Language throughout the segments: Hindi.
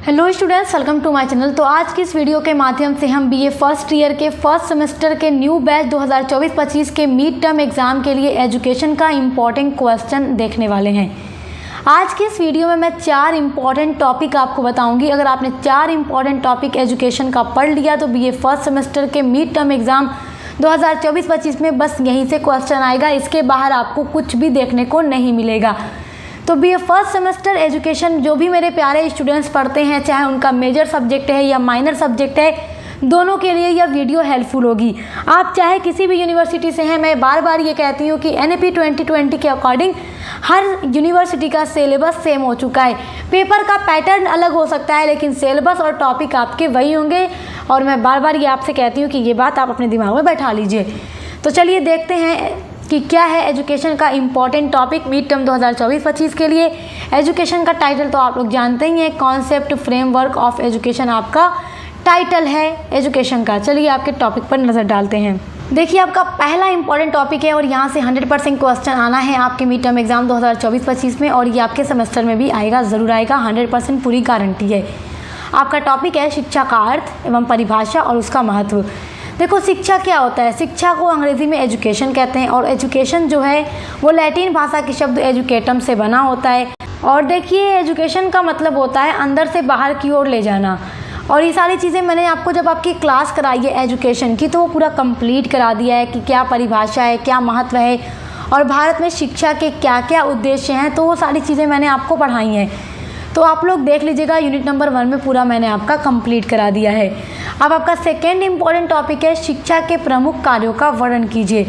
Hello students, welcome to my channel. तो आज की इस वीडियो के माध्यम से हम बीए फर्स्ट ईयर के फर्स्ट सेमेस्टर के न्यू बैच 2024-25 के मिड टर्म एग्ज़ाम के लिए एजुकेशन का इम्पॉर्टेंट क्वेश्चन देखने वाले हैं। आज की इस वीडियो में मैं 4 इम्पॉर्टेंट टॉपिक आपको बताऊंगी। अगर आपने 4 इम्पॉर्टेंट टॉपिक एजुकेशन का पढ़ लिया तो बीए फर्स्ट सेमेस्टर के मिड टर्म एग्ज़ाम 2024-25 में बस यहीं से क्वेश्चन आएगा। इसके बाहर आपको कुछ भी देखने को नहीं मिलेगा। तो बीए फर्स्ट सेमेस्टर एजुकेशन जो भी मेरे प्यारे स्टूडेंट्स पढ़ते हैं, चाहे उनका मेजर सब्जेक्ट है या माइनर सब्जेक्ट है, दोनों के लिए यह वीडियो हेल्पफुल होगी। आप चाहे किसी भी यूनिवर्सिटी से हैं, मैं बार बार ये कहती हूँ कि एनईपी 2020 के अकॉर्डिंग हर यूनिवर्सिटी का सिलेबस सेम हो चुका है। पेपर का पैटर्न अलग हो सकता है लेकिन सिलेबस और टॉपिक आपके वही होंगे। और मैं बार बार ये आपसे कहती हूँ कि ये बात आप अपने दिमाग में बैठा लीजिए। तो चलिए देखते हैं कि क्या है एजुकेशन का इम्पॉर्टेंट टॉपिक मिड टर्म 2024-25 के लिए। एजुकेशन का टाइटल तो आप लोग जानते ही हैं, कॉन्सेप्ट फ्रेमवर्क ऑफ एजुकेशन आपका टाइटल है एजुकेशन का। चलिए आपके टॉपिक पर नज़र डालते हैं। देखिए, आपका पहला इंपॉर्टेंट टॉपिक है और यहाँ से 100% क्वेश्चन आना है आपके मिड टर्म एग्जाम 2024-25 में, और ये आपके सेमेस्टर में भी आएगा, ज़रूर आएगा, 100% पूरी गारंटी है। आपका टॉपिक है शिक्षा का अर्थ एवं परिभाषा और उसका महत्व। देखो, शिक्षा क्या होता है? शिक्षा को अंग्रेज़ी में एजुकेशन कहते हैं और एजुकेशन जो है वो लैटिन भाषा के शब्द एजुकेटम से बना होता है। और देखिए, एजुकेशन का मतलब होता है अंदर से बाहर की ओर ले जाना। और ये सारी चीज़ें मैंने आपको जब आपकी क्लास कराई है एजुकेशन की तो वो पूरा कंप्लीट करा दिया है कि क्या परिभाषा है, क्या महत्व है और भारत में शिक्षा के क्या क्या उद्देश्य हैं, तो वो सारी चीज़ें मैंने आपको पढ़ाई हैं। तो आप लोग देख लीजिएगा, यूनिट नंबर 1 में पूरा मैंने आपका कंप्लीट करा दिया है। अब आपका सेकेंड इम्पॉर्टेंट टॉपिक है शिक्षा के प्रमुख कार्यों का वर्णन कीजिए।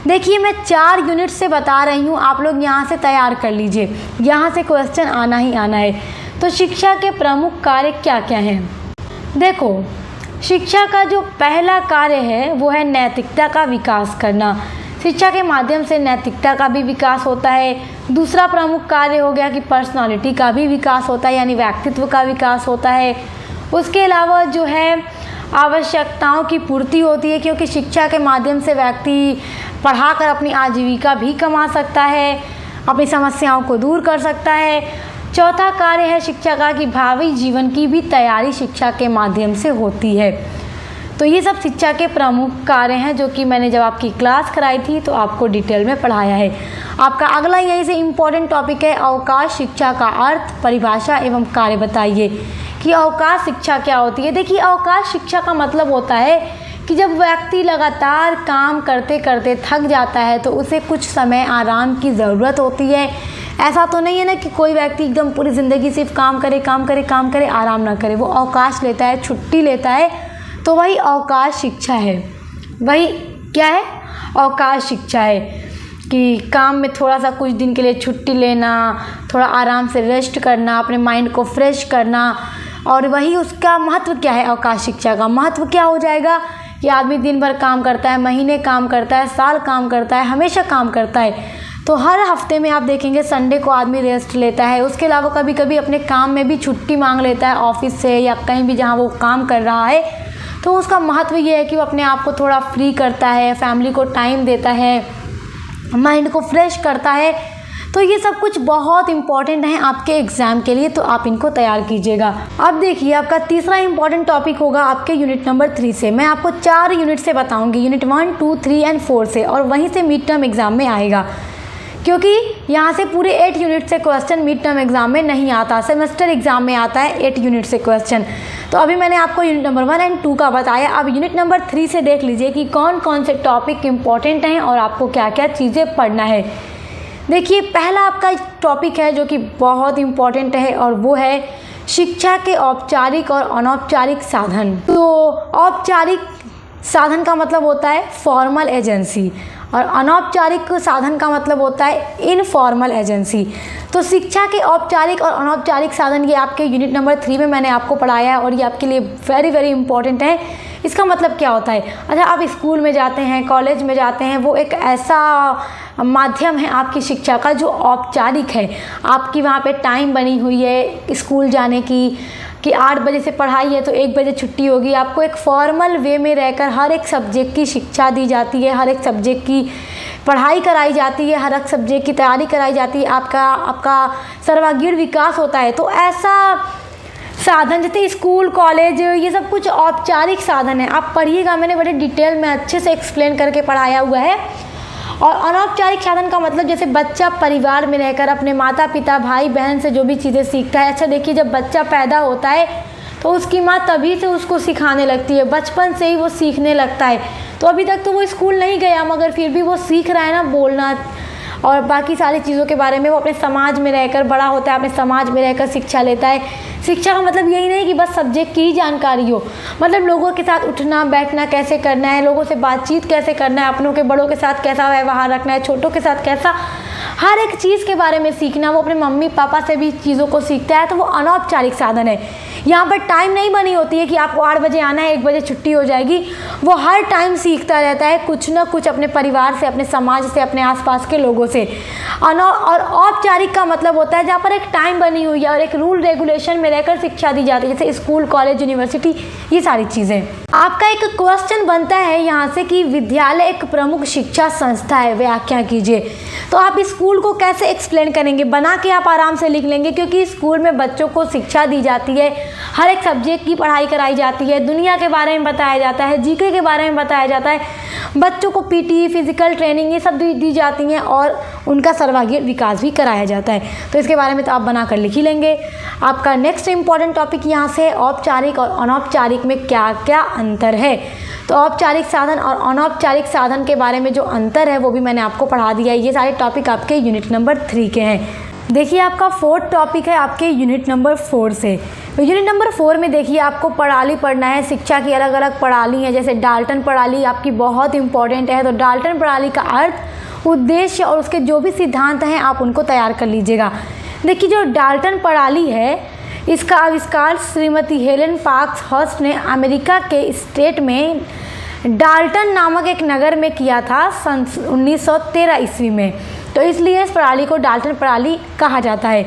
देखिए, मैं 4 यूनिट से बता रही हूँ, आप लोग यहाँ से तैयार कर लीजिए, यहाँ से क्वेश्चन आना ही आना है। तो शिक्षा के प्रमुख कार्य क्या क्या हैं? देखो, शिक्षा का जो पहला कार्य है वो है नैतिकता का विकास करना। शिक्षा के माध्यम से नैतिकता का भी विकास होता है। दूसरा प्रमुख कार्य हो गया कि पर्सनालिटी का भी विकास होता है, यानी व्यक्तित्व का विकास होता है। उसके अलावा जो है आवश्यकताओं की पूर्ति होती है, क्योंकि शिक्षा के माध्यम से व्यक्ति पढ़ाकर अपनी आजीविका भी कमा सकता है, अपनी समस्याओं को दूर कर सकता है। चौथा कार्य है शिक्षा का कि भावी जीवन की भी तैयारी शिक्षा के माध्यम से होती है। तो ये सब शिक्षा के प्रमुख कार्य हैं जो कि मैंने जब आपकी क्लास कराई थी तो आपको डिटेल में पढ़ाया है। आपका अगला यहीं से इम्पॉर्टेंट टॉपिक है अवकाश शिक्षा का अर्थ, परिभाषा एवं कार्य बताइए कि अवकाश शिक्षा क्या होती है। देखिए, अवकाश शिक्षा का मतलब होता है कि जब व्यक्ति लगातार काम करते करते थक जाता है तो उसे कुछ समय आराम की ज़रूरत होती है। ऐसा तो नहीं है ना कि कोई व्यक्ति एकदम पूरी ज़िंदगी सिर्फ काम करे, आराम ना करे। वो अवकाश लेता है, छुट्टी लेता है, तो वही अवकाश शिक्षा है। वही क्या है? अवकाश शिक्षा है कि काम में थोड़ा सा कुछ दिन के लिए छुट्टी लेना, थोड़ा आराम से रेस्ट करना, अपने माइंड को फ्रेश करना। और वही उसका महत्व क्या है? अवकाश शिक्षा का महत्व क्या हो जाएगा कि आदमी दिन भर काम करता है, महीने काम करता है, साल काम करता है, हमेशा काम करता है, तो हर हफ्ते में आप देखेंगे संडे को आदमी रेस्ट लेता है। उसके अलावा कभी कभी अपने काम में भी छुट्टी मांग लेता है ऑफिस से या कहीं भी जहाँ वो काम कर रहा है। तो उसका महत्व ये है कि वो अपने आप को थोड़ा फ्री करता है, फैमिली को टाइम देता है, माइंड को फ्रेश करता है। तो ये सब कुछ बहुत इंपॉर्टेंट है आपके एग्ज़ाम के लिए, तो आप इनको तैयार कीजिएगा। अब देखिए, आपका तीसरा इंपॉर्टेंट टॉपिक होगा आपके यूनिट नंबर 3 से। मैं आपको 4 यूनिट से बताऊंगी, यूनिट 1, 2, 3 एंड 4 से, और वहीं से मिड टर्म एग्ज़ाम में आएगा, क्योंकि यहाँ से पूरे 8 यूनिट से क्वेश्चन मिड टर्म एग्ज़ाम में नहीं आता, सेमेस्टर एग्ज़ाम में आता है 8 यूनिट से क्वेश्चन। तो अभी मैंने आपको यूनिट नंबर 1 एंड 2 का बताया। अब यूनिट नंबर 3 से देख लीजिए कि कौन कौन से टॉपिक इंपॉर्टेंट हैं और आपको क्या क्या चीज़ें पढ़ना है। देखिए, पहला आपका टॉपिक है जो कि बहुत इम्पॉर्टेंट है और वो है शिक्षा के औपचारिक और अनौपचारिक साधन। तो औपचारिक साधन का मतलब होता है फॉर्मल एजेंसी और अनौपचारिक साधन का मतलब होता है इनफॉर्मल एजेंसी। तो शिक्षा के औपचारिक और अनौपचारिक साधन ये आपके यूनिट नंबर 3 में मैंने आपको पढ़ाया है और ये आपके लिए वेरी वेरी इंपॉर्टेंट है। इसका मतलब क्या होता है? अच्छा, आप स्कूल में जाते हैं, कॉलेज में जाते हैं, वो एक ऐसा माध्यम है आपकी शिक्षा का जो औपचारिक है। आपकी वहाँ पे टाइम बनी हुई है स्कूल जाने की कि 8 बजे से पढ़ाई है तो 1 बजे छुट्टी होगी। आपको एक फॉर्मल वे में रहकर हर एक सब्जेक्ट की शिक्षा दी जाती है, हर एक सब्जेक्ट की पढ़ाई कराई जाती है, हर एक सब्जेक्ट की तैयारी कराई जाती है, आपका सर्वांगीण विकास होता है। तो ऐसा साधन जैसे स्कूल कॉलेज ये सब कुछ औपचारिक साधन है, आप पढ़िएगा, मैंने बड़े डिटेल में अच्छे से एक्सप्लेन करके पढ़ाया हुआ है। और अनौपचारिक साधन का मतलब जैसे बच्चा परिवार में रहकर अपने माता पिता भाई बहन से जो भी चीज़ें सीखता है। अच्छा देखिए, जब बच्चा पैदा होता है तो उसकी माँ तभी से उसको सिखाने लगती है, बचपन से ही वो सीखने लगता है। तो अभी तक तो वो स्कूल नहीं गया मगर फिर भी वो सीख रहा है ना बोलना और बाकी सारी चीज़ों के बारे में। वो अपने समाज में रहकर बड़ा होता है, अपने समाज में रहकर शिक्षा लेता है। शिक्षा का मतलब यही नहीं कि बस सब्जेक्ट की ही जानकारी हो, मतलब लोगों के साथ उठना बैठना कैसे करना है, लोगों से बातचीत कैसे करना है, अपनों के बड़ों के साथ कैसा व्यवहार रखना है, छोटों के साथ कैसा, हर एक चीज़ के बारे में सीखना। वो अपने मम्मी पापा से भी चीज़ों को सीखता है। तो वो अनौपचारिक साधन है। यहाँ पर टाइम नहीं बनी होती है कि आपको 8 बजे आना है 1 बजे छुट्टी हो जाएगी। वो हर टाइम सीखता रहता है कुछ ना कुछ अपने परिवार से, अपने समाज से, अपने आसपास के लोगों से। और औपचारिक का मतलब होता है जहाँ पर एक टाइम बनी हुई है और एक रूल रेगुलेशन में रहकर शिक्षा दी जाती है, जैसे स्कूल कॉलेज यूनिवर्सिटी ये सारी चीज़ें। आपका एक क्वेश्चन बनता है यहाँ से कि विद्यालय एक प्रमुख शिक्षा संस्था है, व्याख्या कीजिए। तो आप स्कूल को कैसे एक्सप्लेन करेंगे, बना के आप आराम से लिख लेंगे, क्योंकि स्कूल में बच्चों को शिक्षा दी जाती है, हर एक सब्जेक्ट की पढ़ाई कराई जाती है, दुनिया के बारे में बताया जाता है, जीके के बारे में बताया जाता है, बच्चों को पीटी फिजिकल ट्रेनिंग ये सब दी जाती हैं और उनका सर्वांगीण विकास भी कराया जाता है। तो इसके बारे में तो आप बना कर लिख ही लेंगे। आपका नेक्स्ट इंपॉर्टेंट टॉपिक यहाँ से औपचारिक और अनौपचारिक में क्या क्या अंतर है। तो औपचारिक साधन और अनौपचारिक साधन के बारे में जो अंतर है वो भी मैंने आपको पढ़ा दिया है। ये सारे टॉपिक आपके यूनिट नंबर 3 के हैं। देखिए आपका 4th टॉपिक है आपके यूनिट नंबर 4 से। तो यूनिट नंबर 4 में देखिए आपको प्रणाली पढ़ना है। शिक्षा की अलग अलग प्रणाली है, जैसे डाल्टन प्रणाली आपकी बहुत इंपॉर्टेंट है। तो डाल्टन प्रणाली का अर्थ, उद्देश्य और उसके जो भी सिद्धांत हैं आप उनको तैयार कर लीजिएगा। देखिए जो डाल्टन प्रणाली है इसका आविष्कार श्रीमती हेलेन पार्क्स हर्स्ट ने अमेरिका के स्टेट में डाल्टन नामक एक नगर में किया था सन 1913 ईस्वी में। तो इसलिए इस प्रणाली को डाल्टन प्रणाली कहा जाता है।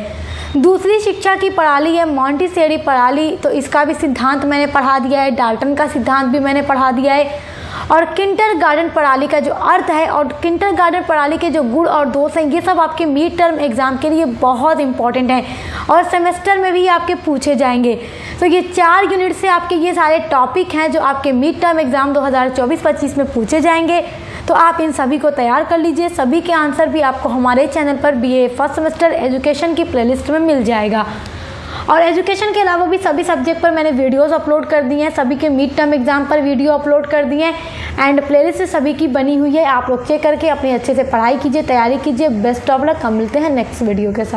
दूसरी शिक्षा की प्रणाली है मॉन्टेसरी प्रणाली। तो इसका भी सिद्धांत मैंने पढ़ा दिया है, डाल्टन का सिद्धांत भी मैंने पढ़ा दिया है। और किंडरगार्टन प्रणाली का जो अर्थ है और किंडरगार्टन प्रणाली के जो गुण और दोष हैं ये सब आपके मिड टर्म एग्जाम के लिए बहुत इंपॉर्टेंट है और सेमेस्टर में भी आपके पूछे जाएंगे। तो ये 4 यूनिट से आपके ये सारे टॉपिक हैं जो आपके मिड टर्म एग्जाम 2024-25 में पूछे जाएंगे। तो आप इन सभी को तैयार कर लीजिए। सभी के आंसर भी आपको हमारे चैनल पर BA फर्स्ट सेमेस्टर एजुकेशन की प्लेलिस्ट में मिल जाएगा। और एजुकेशन के अलावा भी सभी सब्जेक्ट पर मैंने वीडियोस अपलोड कर दिए हैं, सभी के मिड टर्म एग्जाम पर वीडियो अपलोड कर दिए हैं एंड प्लेलिस्ट सभी की बनी हुई है। आप लोग चेक करके अपनी अच्छे से पढ़ाई कीजिए, तैयारी कीजिए। Best of luck. हम मिलते हैं नेक्स्ट वीडियो के साथ।